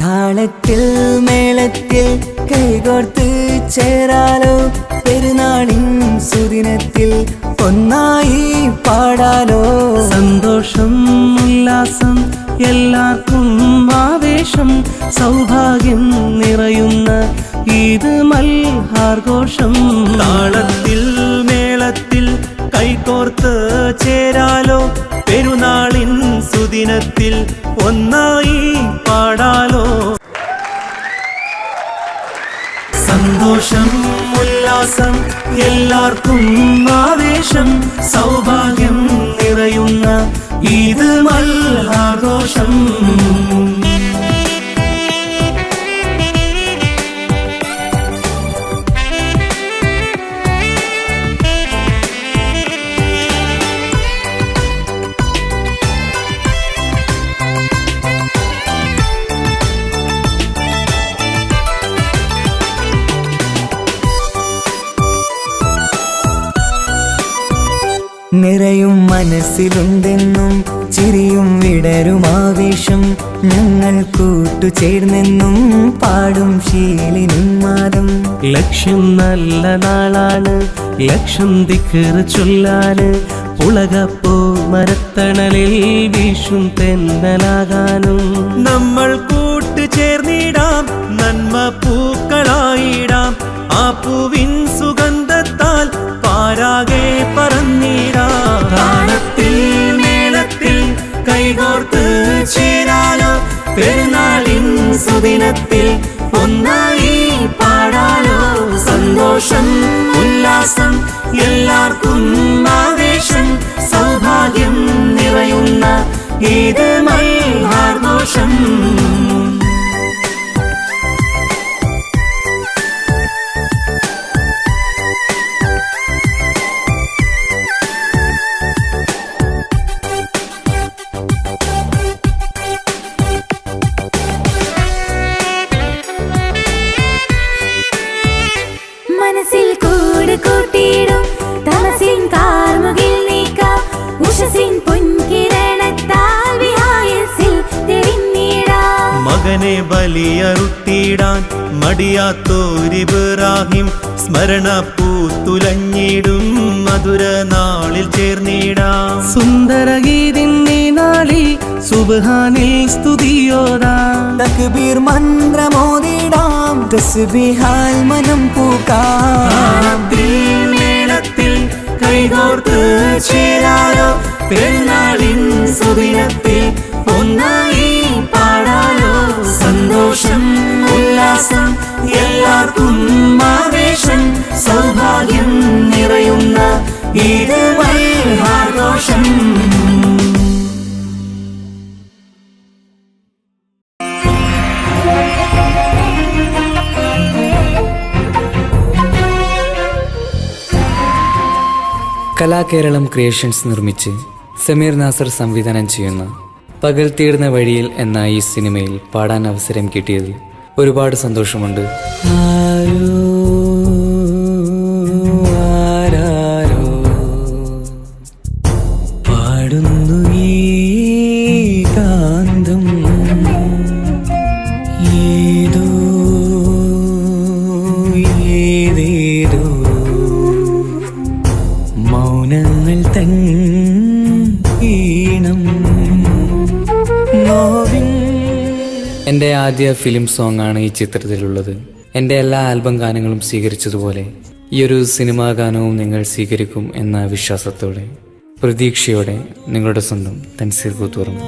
താളത്തിൽ മേളത്തിൽ കൈകോർത്ത് ചേരാലോ, പെരുന്നാളിൻ സുദിനത്തിൽ ഒന്നായി പാടാലോ. സന്തോഷം ഉല്ലാസം എല്ലാവർക്കും ആവേശം, സൗഭാഗ്യം നിറയുന്ന ഈദ് മൽഹാർഘോഷം. താളത്തിൽ മേളത്തിൽ കൈകോർത്ത് ചേരാലോ, പെരുന്നാളിൻ സുദിനത്തിൽ ഒന്നായി പാടാലോ. സന്തോഷം ഉല്ലാസം എല്ലാവർക്കും ആവേശം, സൗഭാഗ്യം നിറയുന്ന ഈദ് മൽഹാർഘോഷം. നിറയും മനസ്സിലുണ്ടെന്നും ചിരിയും വിടരും ആവേശം, ഞങ്ങൾ കൂട്ടുചേർന്നെന്നും പാടും ശീലിനും മാതം. ലക്ഷ്യം നല്ല നാളാണ്, ലക്ഷം ദിക്ർ ചൊല്ലാന്, ഉലകപ്പോ മരത്തണലിൽ വീശും തെന്നലാകാനും. നമ്മൾ കൂട്ടുചേർന്നിടാം, നന്മ പൂക്കളായിടാം, ആ പൂവിൻ സുഗന്ധത്താൽ പാരാകെ പറന്നിടാം. താളത്തിൽ മേളത്തിൽ കൈകോർത്ത് ചേരാലോ, പെരുന്നാളിൻ സുദിനത്തിൽ ഒന്നായി പാടാലോ. സന്തോഷം ഉല്ലാസം എല്ലാവർക്കും ആവേശം, സൗഭാഗ്യം നിറയുന്ന ഈദ് മൽഹാർഘോഷം. മനസ്സിൽ കൂട് കൂട്ടിയിടും തമസിൻ കാർമുകിൽ നീക്കാം, ഉഷസിൻ പൊൻകിരണത്താൽ വിഹായസിൽ തെളിഞ്ഞിടാം. മകനെ ബലിയറുത്തിടാൻ മടിയാത്തോരിബ്രാഹിം, സ്മരണ പൂത്തുലഞ്ഞിടും മധുര നാളിൽ ചേർന്നിടാം. സുന്ദരഗീതിന്റെ നാളിൽ സുബ്ഹാനിൽ സ്തുതിയോടാം, തക്ബീർ മന്ത്രമോദിടാം, തസ്ബീഹാൽ മനം പൂക്കാം. മേളത്തിൽ കൈകോർത്ത് ചേരാലോ, പെരുന്നാളിൻ സുദിനത്തിൽ ഒന്നായി പാടാലോ. സന്തോഷം ഉല്ലാസം എല്ലാവർക്കും ആവേശം, സൗഭാഗ്യം നിറയുന്ന ഈദ് മൽഹാർഘോഷം. കലാകേരളം ക്രിയേഷൻസ് നിർമ്മിച്ച് സമീർ നാസർ സംവിധാനം ചെയ്യുന്ന പകൽ തീർന്ന വഴിയിൽ എന്ന ഈ സിനിമയിൽ പാടാൻ അവസരം കിട്ടിയതിൽ ഒരുപാട് സന്തോഷമുണ്ട്. പാടുന്നു ഈ കാന്തം, ഏതോ ഏതേതോ മൗനങ്ങൾ തൻ ഈണം. എൻ്റെ ആദ്യ ഫിലിം സോങ് ആണ് ഈ ചിത്രത്തിലുള്ളത്. എൻ്റെ എല്ലാ ആൽബം ഗാനങ്ങളും സ്വീകരിച്ചതുപോലെ ഈ ഒരു സിനിമാ ഗാനവും നിങ്ങൾ സ്വീകരിക്കും എന്ന വിശ്വാസത്തോടെ പ്രതീക്ഷയോടെ നിങ്ങളുടെ സ്വന്തം തൻസീർ കൂത്തുപറമ്പ്.